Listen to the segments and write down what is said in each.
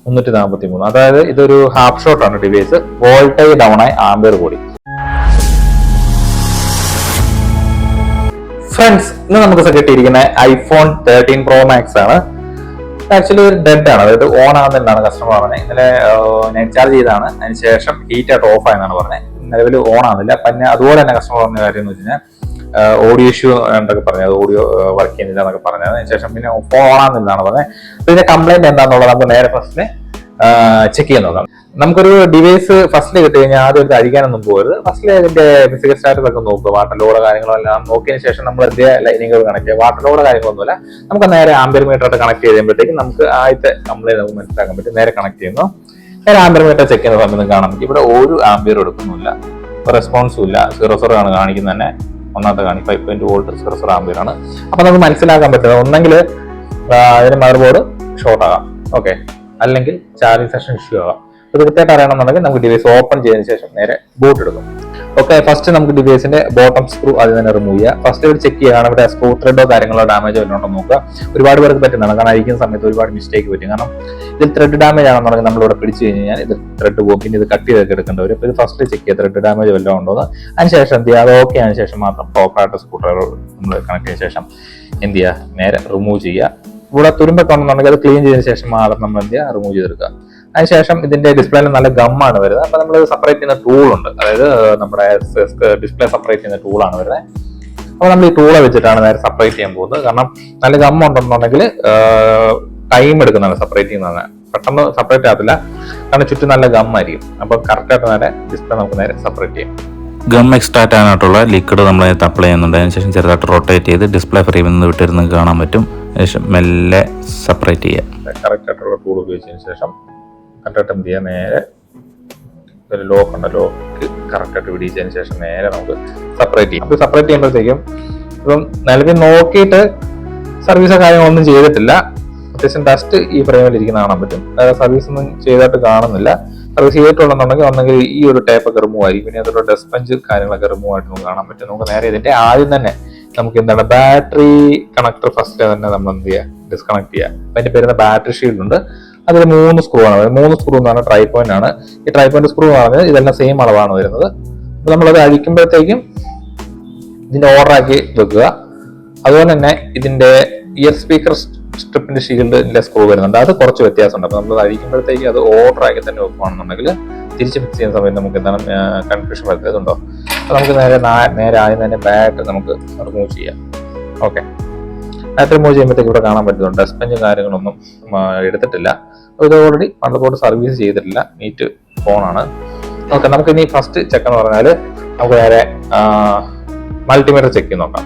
343. അതായത് ഇതൊരു half shot ആണ് ഡിവൈസ്. വോൾട്ടേജ് ഡൗൺ ആയി ആംബിയർ കൂടി. ഫ്രണ്ട്സ്, ഇന്ന് നമുക്ക് കിട്ടിയിരിക്കുന്ന iPhone 13 Pro Max ആണ്. ആക്ച്വലി ഒരു ഡെഡ് ആണ്, അതായത് ഓൺ ആകുന്നില്ലാണ് കസ്റ്റമർ പറഞ്ഞത്. ഇന്നലെ നെറ്റ് ചാർജ് ചെയ്താണ്, അതിനുശേഷം ഹീറ്റ് ആയിട്ട് ഓഫ് ആയെന്നാണ് പറഞ്ഞത്. നിലവിൽ ഓൺ ആകുന്നില്ല. പിന്നെ അതുപോലെ തന്നെ കസ്റ്റമർ പറഞ്ഞ കാര്യം എന്ന് വെച്ച് കഴിഞ്ഞാൽ ഓഡിയോ ഇഷ്യൂ എന്തൊക്കെ പറഞ്ഞത്, ഓഡിയോ വർക്ക് ചെയ്യുന്നില്ല എന്നൊക്കെ പറഞ്ഞത്. അതിനുശേഷം പിന്നെ ഫോൺ ഓൺ ആകുന്നില്ലാണ് പറഞ്ഞത്. അപ്പൊ ഇതിന്റെ കംപ്ലൈന്റ് എന്താണെന്നുള്ളത് നമുക്ക് നേരെ ഫസ്റ്റ് ചെക്ക് ചെയ്യാൻ നോക്കാം. നമുക്കൊരു ഡിവൈസ് ഫസ്റ്റിൽ കിട്ടി കഴിഞ്ഞാൽ ആദ്യം എടുത്ത് അഴിക്കാനൊന്നും പോകരുത്. ഫസ്റ്റിൽ അതിന്റെ ഫിസിക്കൽ സ്റ്റാറ്റസ് ഒക്കെ നോക്കുക, വാട്ടർ ലോഡ് കാര്യങ്ങളോ എല്ലാം നോക്കിയതിന് ശേഷം നമ്മൾ എന്ത് ലൈനിങ്ങുകൾ കണക്ട് ചെയ്യുക. വാട്ടർ ലോഡ് കാര്യങ്ങളൊന്നുമില്ല, നമുക്ക് നേരെ ആംബിയർ മീറ്റർ ആയിട്ട് കണക്ട് ചെയ്യുമ്പോഴത്തേക്കും നമുക്ക് ആദ്യത്തെ കംപ്ലൈന്റ് നമുക്ക് മനസ്സിലാക്കാൻ പറ്റും. നേരെ കണക്ട് ചെയ്യുന്നു, നേരെ ആംബിയർ മീറ്റർ ചെക്ക് ചെയ്യുന്ന സമയത്ത് കാണാൻ പറ്റും ഇവിടെ ഒരു ആംബിയർ എടുക്കുന്നില്ല, റെസ്പോൺസും ഇല്ല. 0 ആണ് കാണിക്കുന്നത് തന്നെ. ഒന്നാമത്തെ 5.2 വോൾട്ട് 0 ആംബിയർ ആണ്. അപ്പൊ നമുക്ക് മനസ്സിലാക്കാൻ പറ്റുന്നത് ഒന്നെങ്കിൽ അതിന് മദർ ബോർഡ് ഷോർട്ട് ആകാം, ഓക്കെ, അല്ലെങ്കിൽ ചാർജിങ് സെഷൻ ഇഷ്യൂ ആകാം. ഇത് കൃത്യമായിട്ട് അറിയണമെന്നുണ്ടെങ്കിൽ നമുക്ക് ഡിവൈസ് ഓപ്പൺ ചെയ്തതിനു ശേഷം നേരെ ബൂട്ട് എടുക്കും. ഓക്കെ, ഫസ്റ്റ് നമുക്ക് ഡിവൈസിന്റെ ബോട്ടം സ്ക്രൂ അത് തന്നെ റിമൂവ് ചെയ്യുക. ഫസ്റ്റ് ഇവിടെ ചെക്ക് ചെയ്യുകയാണ് ഇവിടെ സ്ക്രൂ ത്രെഡോ കാര്യങ്ങളോ ഡാമേജോ വല്ലതുണ്ടോ നോക്കുക. ഒരുപാട് പേർക്ക് പറ്റുന്നതാണ്, കാരണം അഴിക്കുന്ന സമയത്ത് ഒരുപാട് മിസ്റ്റേക്ക് പറ്റും. കാരണം ഇതിൽ ത്രെഡ് ഡാമേജ് ആണെന്നുണ്ടെങ്കിൽ നമ്മളിവിടെ പിടിച്ചു കഴിഞ്ഞാൽ ഇത് ത്രെഡ് പോകും, പിന്നെ ഇത് കട്ട് ചെയ്തൊക്കെ എടുക്കേണ്ടി വരും. അപ്പോൾ ഇത് ഫസ്റ്റ് ചെക്ക് ചെയ്യുക ത്രെഡ് ഡാമേജ് വല്ലതും ഉണ്ടോ എന്ന്. അതിനുശേഷം എന്ത് ചെയ്യുക, അത് ഓക്കെ ആയതിനു ശേഷം മാത്രം പ്രോപ്പറായിട്ട് സ്ക്രൂ ഡ്രൈവർ നമ്മൾ കണക്ട് ചെയ്ത ശേഷം എന്ത് ചെയ്യുക, നേരെ റിമൂവ് ചെയ്യുക. ഇവിടെ തുരുമ്പൊക്കെ ഉണ്ടെന്നുണ്ടെങ്കിൽ അത് ക്ലീൻ ചെയ്തതിനു ശേഷം മാത്രം നമ്മൾ എന്ത് ചെയ്യുക, റിമൂവ് ചെയ്തെടുക്കുക. അതിനുശേഷം ഇതിന്റെ ഡിസ്പ്ലേയിൽ നല്ല ഗമ്മാണ് വരുന്നത്. അപ്പൊ നമ്മൾ സെപ്പറേറ്റ് ചെയ്യുന്ന ടൂൾ ഉണ്ട്, അതായത് നമ്മുടെ ഡിസ്പ്ലേ സെപ്പറേറ്റ് ചെയ്യുന്ന ടൂളാണ് വരുന്നത്. അപ്പൊ നമ്മൾ ഈ ടൂളെ വെച്ചിട്ടാണ് നേരെ സെപ്പറേറ്റ് ചെയ്യാൻ പോകുന്നത്. കാരണം നല്ല ഗം ഉണ്ടെന്നുണ്ടെങ്കിൽ ടൈം എടുക്കുന്നതാണ് സെപ്പറേറ്റ് ചെയ്യുന്നതാണ്. പെട്ടെന്ന് സെപ്പറേറ്റ് ആകത്തില്ല, കാരണം ചുറ്റും നല്ല ഗം ആയിരിക്കും. അപ്പൊ കറക്റ്റ് ആയിട്ട് നേരെ ഡിസ്പ്ലേ നമുക്ക് നേരെ സെപ്പറേറ്റ് ചെയ്യാം. ഗം എക്സ്ട്രാക്ട് ആകാനായിട്ടുള്ള ലിക്വിഡ് നമ്മൾ അതിനകത്ത് അപ്ലൈ ചെയ്യുന്നുണ്ട്. അതിനുശേഷം ചെറുതായിട്ട് റൊട്ടേറ്റ് ചെയ്ത് ഡിസ്പ്ലേ ഫ്രെയിമിൽ നിന്ന് വിട്ടിരുന്ന് കാണാൻ പറ്റും. ശേഷം മെല്ലെ സെപ്പറേറ്റ് ചെയ്യാം. കറക്റ്റ് ആയിട്ടുള്ള ടൂൾ ഉപയോഗിച്ചതിന് ശേഷം കറക്റ്റ് എന്ത് ചെയ്യാം, നേരെ ഒരു ലോക്ക് ഉണ്ട്, ലോക്ക് കറക്റ്റായിട്ട് പിടിച്ചതിന് ശേഷം നേരെ നമുക്ക് സെപ്പറേറ്റ് ചെയ്യാം. അപ്പോൾ സെപ്പറേറ്റ് ചെയ്യുമ്പോഴത്തേക്കും ഇപ്പം നിലവിൽ നോക്കിയിട്ട് സർവീസോ കാര്യങ്ങളൊന്നും ചെയ്തിട്ടില്ല. അത്യാവശ്യം ഡസ്റ്റ് ഈ ഫ്രെയിമിൽ ഇരിക്കുന്ന കാണാൻ പറ്റും. സർവീസ് ഒന്നും ചെയ്തിട്ട് കാണുന്നില്ല. സർവീസ് ചെയ്തിട്ടുണ്ടെന്നുണ്ടെങ്കിൽ ഒന്നെങ്കിൽ ഈ ഒരു ടൈപ്പൊക്കെ റിമൂവ് ആയിരിക്കും, പിന്നെ അതൊരു ഡസ്റ്റ് പഞ്ച് കാര്യങ്ങളൊക്കെ റിമൂവ് ആയിട്ട് നമുക്ക് കാണാൻ പറ്റും. നമുക്ക് നേരെ ഇതിന്റെ ആദ്യം തന്നെ നമുക്ക് എന്താണ് ബാറ്ററി കണക്ടർ ഫസ്റ്റ് തന്നെ നമ്മൾ എന്ത് ചെയ്യുക, ഡിസ്കണക്ട് ചെയ്യുക. അതിന്റെ പേരുന്ന ബാറ്ററി ഷീൽഡ് ഉണ്ട്, അതിൽ 3 സ്ക്രൂ ആണ്. 3 സ്ക്രൂ എന്ന് പറഞ്ഞാൽ ട്രൈ പോയിന്റ് ആണ്. ഈ ട്രൈ പോയിന്റ് സ്ക്രൂ എന്ന് പറഞ്ഞാൽ ഇതെല്ലാം സെയിം അളവാണ് വരുന്നത്. അപ്പൊ നമ്മളത് അഴിക്കുമ്പോഴത്തേക്കും ഇതിന്റെ ഓർഡർ ആക്കി വെക്കുക. അതുപോലെ തന്നെ ഇതിന്റെ ഇയർ സ്പീക്കർ സ്ട്രിപ്പിന്റെ ഷീൽഡിന്റെ സ്ക്രൂ വരുന്നുണ്ട്, അത് കുറച്ച് വ്യത്യാസമുണ്ട്. അപ്പൊ നമ്മൾ അഴിക്കുമ്പോഴത്തേക്ക് അത് ഓർഡർ ആക്കി തന്നെ വെക്കുകയാണെന്നുണ്ടെങ്കിൽ തിരിച്ച് ഫിക്സ് ചെയ്യുന്ന സമയത്ത് നമുക്ക് എന്താണ് കൺഫ്യൂഷൻ വരുന്നതുണ്ടോ. അപ്പൊ നമുക്ക് നേരെ ആദ്യം തന്നെ ബാറ്റ് നമുക്ക് റിമൂവ് ചെയ്യാം. ഓക്കെ, ബാറ്റ് റിമൂവ് ചെയ്യുമ്പോഴത്തേക്ക് ഇവിടെ കാണാൻ പറ്റുന്നുണ്ട് ഡസ്റ്റ് പഞ്ചും കാര്യങ്ങളൊന്നും എടുത്തിട്ടില്ല. ഇത് ഓൾറെഡി മദർബോർഡ് സർവീസ് ചെയ്തിട്ടില്ല, നീറ്റ് ഫോണാണ്. ഓക്കെ, നമുക്ക് ഇനി ഫസ്റ്റ് ചെക്ക് എന്ന് പറഞ്ഞാൽ നമുക്ക് നേരെ മൾട്ടിമീറ്റർ ചെക്ക് ചെയ്ത് നോക്കാം.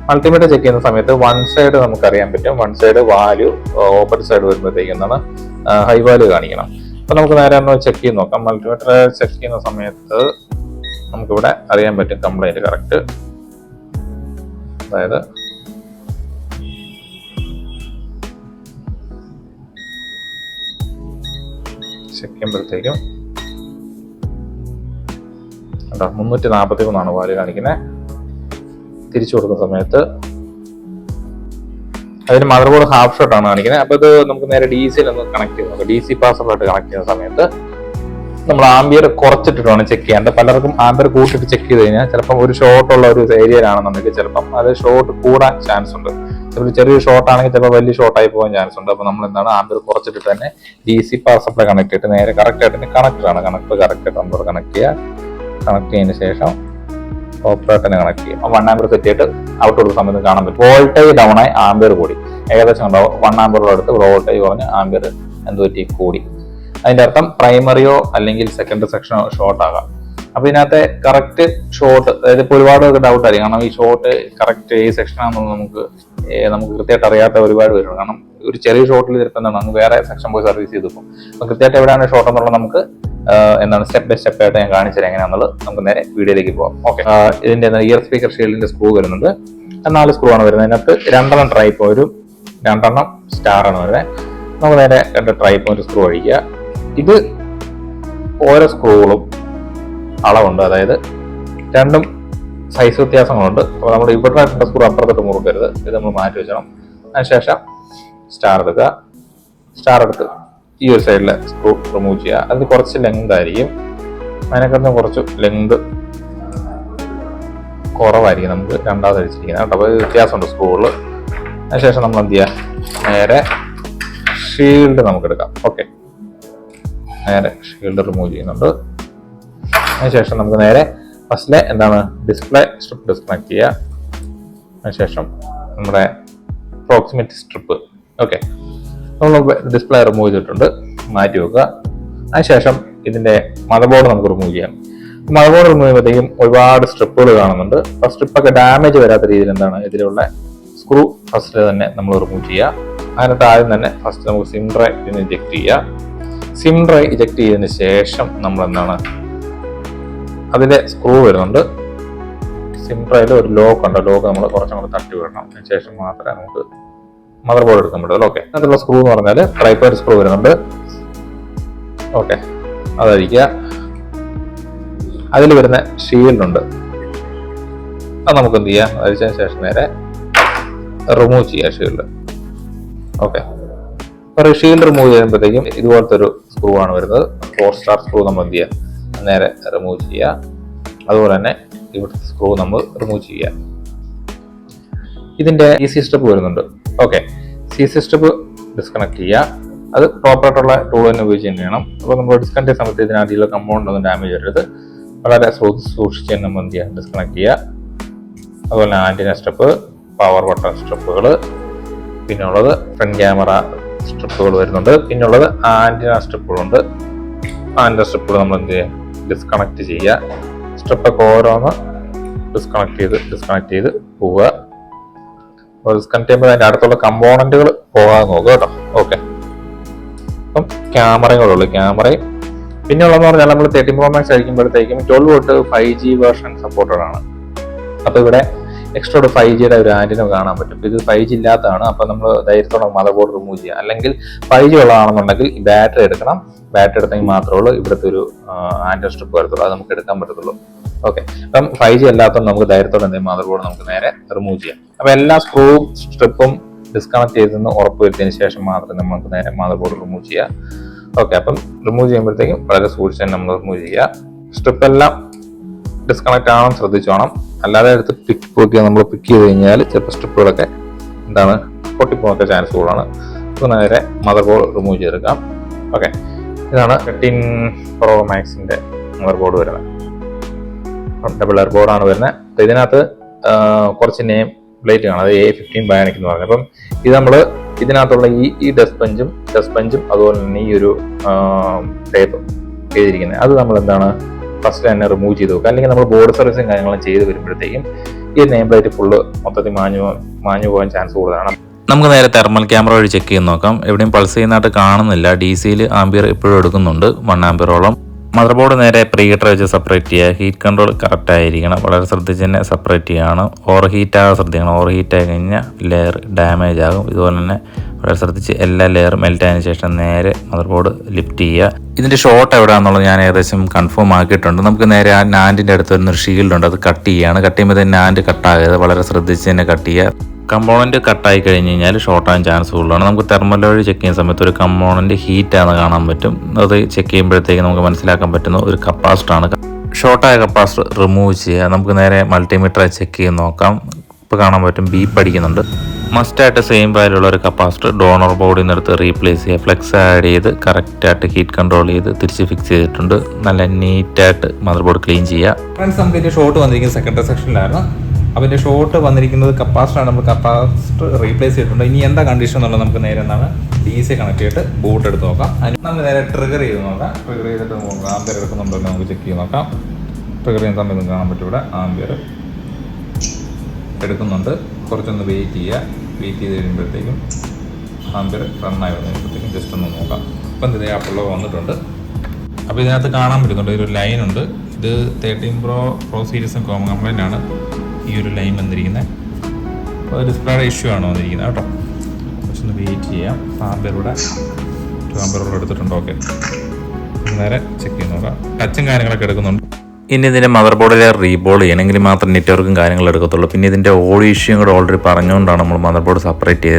മൾട്ടിമീറ്റർ ചെക്ക് ചെയ്യുന്ന സമയത്ത് വൺ സൈഡ് നമുക്ക് അറിയാൻ പറ്റും, one side value, opposite side വരുമ്പോഴത്തേക്ക് എന്താണ് ഹൈ വാല്യൂ കാണിക്കണം. അപ്പൊ നമുക്ക് നേരെ ഒന്ന് ചെക്ക് ചെയ്ത് നോക്കാം. മൾട്ടിമീറ്റർ ചെക്ക് ചെയ്യുന്ന സമയത്ത് നമുക്കിവിടെ അറിയാൻ പറ്റും കംപ്ലൈന്റ് കറക്റ്റ്. അതായത് ചെക്ക് ചെയ്യുമ്പോഴത്തേക്കും 343 വാല്യൂ കാണിക്കുന്നത്. തിരിച്ചു കൊടുക്കുന്ന സമയത്ത് അതിന് മദർ ബോർഡ് ഹാഫ് ഷോട്ട് ആണ് കാണിക്കുന്നത്. അപ്പൊ ഇത് നമുക്ക് നേരെ DC ഒന്ന് കണക്ട് ചെയ്ത് നോക്കാം. DC പാസറായിട്ട് കണക്ട് ചെയ്യുന്ന സമയത്ത് നമ്മൾ ആംബിയർ കുറച്ചിട്ട് വേണം ചെക്ക് ചെയ്യാൻ. പലർക്കും ആംബിയർ കൂട്ടിട്ട് ചെക്ക് ചെയ്ത് കഴിഞ്ഞാൽ ചിലപ്പം ഒരു ഷോർട്ട് ഉള്ള ഒരു ഏരിയയിലാണെന്നുണ്ടെങ്കിൽ ചിലപ്പം അത് ഷോർട്ട് കൂടാൻ ചാൻസ് ഉണ്ട്. ചിലപ്പോൾ ചെറിയൊരു ഷോർട്ട് ആണെങ്കിൽ ചിലപ്പോൾ വലിയ ഷോർട്ടായി പോകാൻ ചാൻസ് ഉണ്ട്. അപ്പൊ നമ്മൾ എന്താണ് ആംബിയർ കുറച്ചിട്ട് തന്നെ DC പവർ സപ്ലൈ കണക്ട് ചെയ്തിട്ട് നേരെ കറക്റ്റ് ആയിട്ട് കണക്ടറാണ് കണക്ടർ കറക്റ്റ് ആയിട്ട് നമ്മൾ കണക്ട് ചെയ്യുക. കണക്ട് ചെയ്തതിന് ശേഷം ഓപ്പറേറ്റ് തന്നെ കണക്ട് ചെയ്യും. 1 ആംബിയർ സെറ്റ് ചെയ്തിട്ട് ഔട്ട് കൊടുക്കുന്ന സമയത്ത് കാണാൻ പറ്റും വോൾട്ടേജ് ഡൗൺ ആയി ആംബിയർ കൂടി. ഏകദേശം ഉണ്ടാവും 1 ആംബിയറുടെ അടുത്ത് വോൾട്ടേജ് കുറഞ്ഞ് ആംബിയർ എന്തുപറ്റി കൂടി. അതിന്റെ അർത്ഥം പ്രൈമറിയോ അല്ലെങ്കിൽ സെക്കൻഡറി സെക്ഷനോ ഷോർട്ട് ആകാം. അപ്പൊ ഇതിനകത്തെ കറക്റ്റ് ഷോർട്ട്, അതായത് ഇപ്പോൾ ഒരുപാട് ഡൗട്ട് ആയിരിക്കും. കാരണം ഈ ഷോർട്ട് കറക്റ്റ് ഏത് സെക്ഷനാണെന്ന് നമുക്ക് കൃത്യമായിട്ട് അറിയാത്ത ഒരുപാട് പേരുണ്ട്. കാരണം ഒരു ചെറിയ ഷോർട്ടിൽ ചിലപ്പോൾ എന്താണ് നമുക്ക് വേറെ സെക്ഷൻ പോയി സർവീസ് ചെയ്ത് പോകും. അപ്പൊ കൃത്യമായിട്ട് എവിടെയാണ് ഷോർട്ട് എന്നുള്ളത് നമുക്ക് എന്താണ് സ്റ്റെപ്പ് ബൈ സ്റ്റെപ്പ് ആയിട്ട് ഞാൻ കാണിച്ചു തരാം എങ്ങനെയാണെന്നുള്ളത്. നമുക്ക് നേരെ വീഡിയോയിലേക്ക് പോകാം. ഓക്കെ, ഇതിന്റെ ഇയർ സ്പീക്കർ ഷീൽഡിന്റെ സ്ക്രൂ വരുന്നുണ്ട്. 4 സ്ക്രൂ ആണ് വരുന്നത്. അതിനകത്ത് 2 ട്രൈ പോയിന്റും 2 സ്റ്റാർ ആണ് വരുന്നത്. നമുക്ക് നേരെ 2 ട്രൈ പോയിന്റ് സ്ക്രൂ അഴിക്കുക. ഇത് ഓരോ സ്ക്രൂകളും അളവുണ്ട്, അതായത് രണ്ടും സൈസ് വ്യത്യാസങ്ങളുണ്ട്. അപ്പോൾ നമ്മൾ ഇവിടെ 2 സ്ക്രൂ അപ്പുറത്തോട്ട് മുറുക്കരുത്, ഇത് നമ്മൾ മാറ്റി വെക്കണം. അതിനുശേഷം സ്റ്റാർ എടുക്കുക. സ്റ്റാർ എടുത്ത് ഈ ഒരു സൈഡിലെ സ്ക്രൂ റിമൂവ് ചെയ്യുക. അതിന് കുറച്ച് ലെങ്ത് ആയിരിക്കും, അതിനെക്കാളും കുറച്ച് ലെങ്ത് കുറവായിരിക്കും നമുക്ക് രണ്ടാമത് അടിച്ചിരിക്കുന്നത് കേട്ടോ. അപ്പോൾ വ്യത്യാസമുണ്ട് സ്ക്രൂകൾ. അതിനുശേഷം നമ്മൾ എന്ത് ചെയ്യുക, നേരെ ഷീൽഡ് നമുക്ക് എടുക്കാം. ഓക്കെ, നേരെ ഷീൽഡ് റിമൂവ് ചെയ്യുന്നുണ്ട്. അതിനുശേഷം നമുക്ക് നേരെ ഫസ്റ്റിലെ എന്താണ് ഡിസ്പ്ലേ സ്ട്രിപ്പ് ഡിസ്കണക്ട് ചെയ്യുക. അതിനുശേഷം നമ്മുടെ പ്രോക്സിമിറ്റി സ്ട്രിപ്പ്. ഓക്കെ, നമ്മൾ ഡിസ്പ്ലേ റിമൂവ് ചെയ്തിട്ടുണ്ട്, മാറ്റി വെക്കുക. അതിനുശേഷം ഇതിന്റെ മദർ ബോർഡ് നമുക്ക് റിമൂവ് ചെയ്യാം. മദർ ബോർഡ് റിമൂവ് ചെയ്യുമ്പോഴത്തേക്കും ഒരുപാട് സ്ട്രിപ്പുകൾ കാണുന്നുണ്ട്. അപ്പോൾ സ്ട്രിപ്പൊക്കെ ഡാമേജ് വരാത്ത രീതിയിൽ എന്താണ് ഇതിലുള്ള സ്ക്രൂ ഫസ്റ്റ് തന്നെ നമ്മൾ റിമൂവ് ചെയ്യുക. അതിനകത്ത് ആദ്യം തന്നെ ഫസ്റ്റ് നമുക്ക് സിം ഡ്രൈ ഇതിന് ഇജക്ട് ചെയ്യുക. സിം ഡ്രൈ ഇജക്ട് ചെയ്തതിന് ശേഷം നമ്മൾ എന്താണ് അതിന്റെ സ്ക്രൂ വരുന്നുണ്ട്. സിം ഡ്രൈയിൽ ഒരു ലോക്ക് ഉണ്ട്, ലോക്ക് നമ്മൾ കുറച്ചും കൂടെ തട്ടി വിടണം. അതിന് ശേഷം മാത്രമേ നമുക്ക് മദർ ബോർഡ് എടുക്കാൻ പറ്റുള്ളൂ. ഓക്കെ, അതിലുള്ള സ്ക്രൂ എന്ന് പറഞ്ഞാൽ ട്രൈപോഡ് സ്ക്രൂ വരുന്നുണ്ട്. ഓക്കെ, അതഴിക്കുക. അതിൽ വരുന്ന ഷീൽഡ് ഉണ്ട്, അത് നമുക്ക് എന്ത് ചെയ്യാം, അഴിച്ചതിന് ശേഷം നേരെ റിമൂവ് ചെയ്യാം ഷീൽഡ്. ഓക്കെ, അപ്പോൾ ഷീൽഡ് റിമൂവ് ചെയ്യുമ്പോഴത്തേക്കും ഇതുപോലത്തെ ഒരു സ്ക്രൂ ആണ് വരുന്നത്. 4 സ്റ്റാർ സ്ക്രൂ നമ്മൾ എന്ത് ചെയ്യുക, നേരെ റിമൂവ് ചെയ്യുക. അതുപോലെ തന്നെ ഇവിടുത്തെ സ്ക്രൂ നമ്മൾ റിമൂവ് ചെയ്യുക. ഇതിന്റെ CC സ്റ്റെപ്പ് വരുന്നുണ്ട്. ഓക്കെ, CC സ്റ്റെപ്പ് ഡിസ്കണക്ട് ചെയ്യുക. അത് പ്രോപ്പറായിട്ടുള്ള ടൂൾ തന്നെ ഉപയോഗിച്ച് തന്നെ ചെയ്യണം. അപ്പോൾ നമ്മൾ ഡിസ്കണക്ട് ചെയ്യുന്ന സമയത്ത് ഇതിനകത്തുള്ള കമ്പൗണ്ട് ഒന്നും ഡാമേജ് വരരുത്. വളരെ സൂക്ഷിച്ച് തന്നെ നമ്മൾ എന്ത് ചെയ്യുക, ഡിസ്കണക്ട് ചെയ്യുക. അതുപോലെ ആന്റിന സ്റ്റെപ്പ്, പവർ ബട്ടൺ സ്റ്റെപ്പുകൾ, പിന്നുള്ളത് ഫ്രണ്ട് ക്യാമറ സ്ട്രിപ്പുകൾ വരുന്നുണ്ട്. പിന്നുള്ളത് ആന്റിന സ്റ്റെപ്പുകളുണ്ട്. ആന്റിന സ്റ്റെപ്പുകൾ നമ്മൾ എന്ത് ചെയ്യുക, ഡിസ്കണക്ട് ചെയ്യുക. സ്ട്രിപ്പൊക്കെ ഓരോന്ന് ഡിസ്കണക്ട് ചെയ്ത് പോവുക. അപ്പോൾ ഡിസ്കണക്ട് ചെയ്യുമ്പോൾ അതിൻ്റെ അടുത്തുള്ള കമ്പോണന്റുകൾ പോകാൻ നോക്കുക കേട്ടോ. ഓക്കെ, അപ്പം ക്യാമറകളുള്ളൂ, ക്യാമറയും പിന്നെ ഉള്ളതെന്ന് പറഞ്ഞാൽ നമ്മൾ 13 Pro Max അയക്കുമ്പോഴത്തേക്കും 12 തൊട്ട് 5G വേർഷൻ സപ്പോർട്ടഡ് ആണ്. അപ്പോൾ ഇവിടെ എക്സ്ട്രാ ഒരു 5Gയുടെ ഒരു ആന്റിന കാണാൻ പറ്റും. ഇത് 5G ഇല്ലാത്തതാണ്. അപ്പോൾ നമ്മൾ ധൈര്യത്തോടെ മദർ ബോർഡ് റിമൂവ് ചെയ്യുക. അല്ലെങ്കിൽ 5G ഉള്ളതാണെന്നുണ്ടെങ്കിൽ ഈ ബാറ്ററി എടുക്കണം. ബാറ്ററി എടുത്തെങ്കിൽ മാത്രമേ ഉള്ളൂ ഇവിടുത്തെ ഒരു ആന്റിന സ്ട്രിപ്പ് വരത്തുള്ളൂ, അത് നമുക്ക് എടുക്കാൻ പറ്റത്തുള്ളൂ. ഓക്കെ, അപ്പം 5G അല്ലാത്തതുകൊണ്ട് നമുക്ക് ധൈര്യത്തോടെ എന്തെങ്കിലും മദർ ബോർഡ് നമുക്ക് നേരെ റിമൂവ് ചെയ്യാം. അപ്പോൾ എല്ലാ സ്ക്രൂവും സ്ട്രിപ്പും ഡിസ്കണക്ട് ചെയ്തെന്ന് ഉറപ്പുവരുത്തിയതിന് ശേഷം മാത്രമേ നമുക്ക് നേരെ മദർ ബോർഡ് റിമൂവ് ചെയ്യാം. ഓക്കെ, അപ്പം റിമൂവ് ചെയ്യുമ്പോഴത്തേക്കും വളരെ സൂക്ഷിച്ച് തന്നെ നമ്മൾ റിമൂവ് ചെയ്യുക. സ്ട്രിപ്പ് എല്ലാം ഡിസ്കണക്ട് ആണെന്ന് ശ്രദ്ധിച്ചോണം. അല്ലാതെ എടുത്ത് നമ്മൾ പിക്ക് ചെയ്ത് കഴിഞ്ഞാൽ ചിലപ്പോൾ സ്ട്രിപ്പുകളൊക്കെ എന്താണ് പൊട്ടിപ്പോകാൻ ചാൻസ് കൂടുതലാണ്. അപ്പോൾ നേരെ മദർ ബോർഡ് റിമൂവ് ചെയ്തെടുക്കാം. ഓക്കെ, ഇതാണ് 13 Pro Maxന്റെ മദർ ബോർഡ് വരുന്നത്. ഡബിൾ എയർ ബോർഡാണ് വരുന്നത്. അപ്പോൾ ഇതിനകത്ത് കുറച്ച് നെയിം പ്ലേറ്റ് കാണാം, അത് A15 ബയോണിക് എന്ന് പറഞ്ഞത്. അപ്പം ഇത് നമ്മൾ ഇതിനകത്തുള്ള ഈ ഡസ്റ്റ് പഞ്ചും അതുപോലെ തന്നെ ഈ ഒരു ടേപ്പ് ചെയ്തിരിക്കുന്നത് അത് നമ്മൾ എന്താണ് ഫസ്റ്റ് തന്നെ റിമൂവ് ചെയ്ത് വെക്കുക. അല്ലെങ്കിൽ നമ്മൾ ബോർഡ് സർവീസും കാര്യങ്ങളും ചെയ്ത് വരുമ്പോഴത്തേക്കും ഈ നെയിം പ്ലേറ്റ് ഫുള്ള് മൊത്തത്തിൽ മാഞ്ഞു പോകാൻ ചാൻസ് കൂടുതലാണ്. നമുക്ക് നേരെ തെർമൽ ക്യാമറ വഴി ചെക്ക് ചെയ്ത് നോക്കാം. എവിടെയും പൾസ് ചെയ്യുന്നതായിട്ട് കാണുന്നില്ല. DC-യിൽ ആംബിയർ ഇപ്പോഴും എടുക്കുന്നുണ്ട്, 1 ആംബിയറോളം. മദർ ബോർഡ് നേരെ പ്രീ ഹീറ്റർ വെച്ച് സെപ്പറേറ്റ് ചെയ്യുക. ഹീറ്റ് കൺട്രോൾ കറക്റ്റ് ആയിരിക്കണം, വളരെ ശ്രദ്ധിച്ച് തന്നെ സെപ്പറേറ്റ് ചെയ്യണം. ഓവർ ഹീറ്റ് ആകാൻ ശ്രദ്ധിക്കണം. ഓവർ ഹീറ്റ് ആയി കഴിഞ്ഞാൽ ലെയർ ഡാമേജ് ആകും. ഇതുപോലെ തന്നെ വളരെ ശ്രദ്ധിച്ച് എല്ലാ ലെയർ മെൽറ്റ് ആയതിനു ശേഷം നേരെ മദർ ബോർഡ് ലിഫ്റ്റ് ചെയ്യുക. ഇതിൻ്റെ ഷോർട്ട് എവിടെയാണെന്നുള്ളത് ഞാൻ ഏകദേശം കൺഫേം ആക്കിയിട്ടുണ്ട്. നമുക്ക് നേരെ ആ നാൻഡിൻ്റെ അടുത്ത് വരുന്നൊരു ഷീൽഡ് ഉണ്ട്, അത് കട്ട് ചെയ്യുകയാണ്. കട്ട് ചെയ്യുമ്പോൾ തന്നെ നാൻഡ് കട്ടാകരുത്, വളരെ ശ്രദ്ധിച്ച് തന്നെ കട്ട് ചെയ്യുക. കമ്പോണൻറ്റ് കട്ടായി കഴിഞ്ഞ് കഴിഞ്ഞാൽ ഷോർട്ട് ആകാൻ ചാൻസ് കൂടുതലാണ്. നമുക്ക് തെർമൽ വഴി ചെക്ക് ചെയ്യുന്ന സമയത്ത് ഒരു കമ്പോണൻറ്റ് ഹീറ്റാണെന്ന് കാണാൻ പറ്റും. അത് ചെക്ക് ചെയ്യുമ്പോഴത്തേക്ക് നമുക്ക് മനസ്സിലാക്കാൻ പറ്റുന്ന ഒരു കപ്പാസിറ്ററാണ്. ഷോർട്ടായ കപ്പാസിറ്റർ റിമൂവ് ചെയ്യുക. നമുക്ക് നേരെ മൾട്ടിമീറ്റർ ചെക്ക് ചെയ്ത് നോക്കാം. ഇപ്പോൾ കാണാൻ പറ്റും ബീപ്പ് അടിക്കുന്നുണ്ട്. മസ്റ്റായിട്ട് സെയിം വാല്യുള്ള ഒരു കപ്പാസിറ്റർ ഡോണർ ബോർഡിൽ നിന്നെടുത്ത് റീപ്ലേസ് ചെയ്യുക. ഫ്ലെക്സ് ആഡ് ചെയ്ത് കറക്റ്റായിട്ട് ഹീറ്റ് കൺട്രോൾ ചെയ്ത് തിരിച്ച് ഫിക്സ് ചെയ്തിട്ടുണ്ട്. നല്ല നീറ്റായിട്ട് മദർ ബോർഡ് ക്ലീൻ ചെയ്യുക. ഫ്രണ്ട്സ്, നമുക്ക് ഇതിൻ്റെ ഷോർട്ട് വന്നിരിക്കുന്നത് സെക്കൻഡറി സെക്ഷനിലായിരുന്നു. അപ്പോൾ ഇതിൻ്റെ ഷോർട്ട് വന്നിരിക്കുന്നത് കപ്പാസിറ്ററാണ്. നമ്മൾ കപ്പാസിറ്റർ റീപ്ലേസ് ചെയ്തിട്ടുണ്ട്. ഇനി എന്താ കണ്ടീഷൻ എന്നുള്ളത് നമുക്ക് നേരെ എന്താണ് DC കണക്ട് ചെയ്തിട്ട് ബൂട്ട് എടുത്ത് നോക്കാം. നമുക്ക് നേരെ ട്രിഗർ ചെയ്ത് നോക്കാം. ട്രിഗർ ചെയ്തിട്ട് നോക്കാം ആംബിയർ എടുക്കുന്നുണ്ടോ എന്ന് നമുക്ക് ചെക്ക് ചെയ്ത് നോക്കാം. ട്രിഗർ ചെയ്യുന്ന സമയത്ത് കാണാൻ പറ്റും ഇവിടെ ആംബിയർ എടുക്കുന്നുണ്ട്. കുറച്ചൊന്ന് വെയിറ്റ് ചെയ്യുക. വെയിറ്റ് ചെയ്ത് കഴിയുമ്പോഴത്തേക്കും ആംബിയർ റണ്ണായി വന്നു കഴിയുമ്പോഴത്തേക്കും ജസ്റ്റ് ഒന്ന് നോക്കാം. ഇപ്പം ഇതേ ആപ്പിളോ വന്നിട്ടുണ്ട്. അപ്പോൾ ഇതിനകത്ത് കാണാൻ പറ്റുന്നുണ്ട് ഒരു ലൈനുണ്ട്. ഇത് 13 Pro സീരീസും കോമൺ കംപ്ലൈൻ്റ് ആണ് ഈ ഒരു ലൈൻ വന്നിരിക്കുന്നത്. അപ്പോൾ ഡിസ്പ്ലേയുടെ ഇഷ്യൂ ആണ് വന്നിരിക്കുന്നത് കേട്ടോ. കുറച്ചൊന്ന് വെയിറ്റ് ചെയ്യാം. ആംബിയറൂടെ 2 ആംബിയറോടെ എടുത്തിട്ടുണ്ട്. ഓക്കെ, നേരെ ചെക്ക് ചെയ്ത് നോക്കാം. ടച്ചും കാര്യങ്ങളൊക്കെ എടുക്കുന്നുണ്ട്. ഇനി ഇതിൻ്റെ മദർ ബോർഡിലെ റീബോൾ ചെയ്യണമെങ്കിൽ മാത്രം നെറ്റ്വർക്കും കാര്യങ്ങളും എടുക്കത്തുള്ളൂ. പിന്നെ ഇതിൻ്റെ ഓഡിയോ ഇഷ്യൂ കൂടെ ഓൾറെഡി പറഞ്ഞുകൊണ്ടാണ് നമ്മൾ മദർ ബോർഡ് സെപ്പറേറ്റ്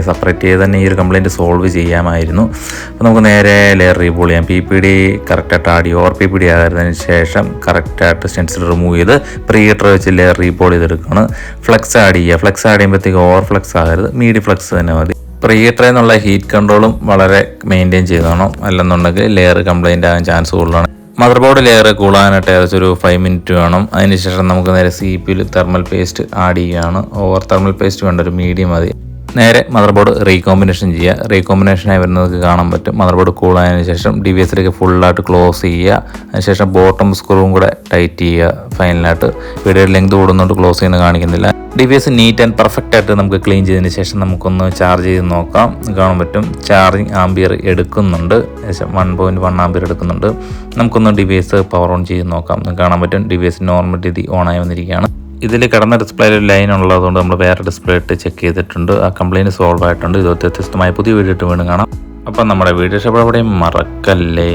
ചെയ്ത് തന്നെ ഈ ഒരു കംപ്ലയിൻറ്റ് സോൾവ് ചെയ്യാമായിരുന്നു. അപ്പോൾ നമുക്ക് നേരെ ലെയർ റീബോൾ ചെയ്യാം. PPD കറക്റ്റായിട്ട് ആഡ് ഓർ PPD ആകുന്നതിന് ശേഷം കറക്റ്റായിട്ട് സ്റ്റെൻസിൽ റിമൂവ് ചെയ്ത് പ്രീ ഹീറ്റർ വെച്ച് ലെയർ റീബോൾ ചെയ്തെടുക്കുകയാണ്. ഫ്ലെക്സ് ആഡ് ചെയ്യുക. ഫ്ലെക്സ് ആഡ് ചെയ്യുമ്പോഴത്തേക്ക് ഓവർ ഫ്ലെക്സ് ആകരുത്, മീഡിയം ഫ്ലെക്സ് തന്നെ മതി. പ്രീ ഹീറ്ററിൽ നിന്നുള്ള ഹീറ്റ് കൺട്രോളും വളരെ മെയിൻറ്റെയിൻ ചെയ്തോണം, അല്ലെന്നുണ്ടെങ്കിൽ ലെയർ കംപ്ലയിൻ്റ് ആകാൻ ചാൻസ് കൂടുതലാണ്. മദർ ബോർഡ് ലെയർ കൂളാനായിട്ട് ഏകദേശം ഒരു 5 മിനിറ്റ് വേണം. അതിനുശേഷം നമുക്ക് നേരെ CPU തെർമൽ പേസ്റ്റ് ആഡ് ചെയ്യുകയാണ്. ഓവർ തെർമൽ പേസ്റ്റ് വേണ്ട, ഒരു മീഡിയം മതി. നേരെ മദർ ബോർഡ് റീകോമ്പിനേഷൻ ചെയ്യുക. റീകോമ്പിനേഷനായി വരുന്നത് കാണാൻ പറ്റും. മദർ ബോർഡ് കൂളായതിനു ശേഷം DVSലേക്ക് ഫുള്ളായിട്ട് ക്ലോസ് ചെയ്യുക. അതിനുശേഷം ബോട്ടം സ്ക്രൂവും കൂടെ ടൈറ്റ് ചെയ്യുക. ഫൈനലായിട്ട് വീഡിയോ ലെങ്ത് കൂടുന്നതുകൊണ്ട് ക്ലോസ് ചെയ്യുന്നത് കാണിക്കുന്നില്ല. DVS നീറ്റ് ആൻഡ് പെർഫെക്റ്റ് ആയിട്ട് നമുക്ക് ക്ലീൻ ചെയ്തതിന് ശേഷം നമുക്കൊന്ന് ചാർജ് ചെയ്ത് നോക്കാം. കാണാൻ പറ്റും ചാർജിങ് ആംബിയർ എടുക്കുന്നുണ്ട്, ഏകദേശം 1.1 ആംബിയർ എടുക്കുന്നുണ്ട്. നമുക്കൊന്ന് DVS പവർ ഓൺ ചെയ്ത് നോക്കാം. കാണാൻ പറ്റും DVS നോർമൽ രീതി ഓണായി വന്നിരിക്കുകയാണ്. ഇതിൽ കിടന്ന ഡിസ്പ്ലേയിൽ ഒരു ലൈൻ ഉള്ളതുകൊണ്ട് നമ്മൾ വേറെ ഡിസ്പ്ലേ ഇട്ട് ചെക്ക് ചെയ്തിട്ടുണ്ട്. ആ കംപ്ലയിൻറ്റ് സോൾവ് ആയിട്ടുണ്ട്. ഇത് വ്യത്യസ്തമായ പുതിയ വീഡിയോ ഇട്ട് വീണ്ടും കാണാം. അപ്പം നമ്മുടെ വീഡിയോ ഇഷ്ടപ്പെടുകയും മറക്കല്ലേ.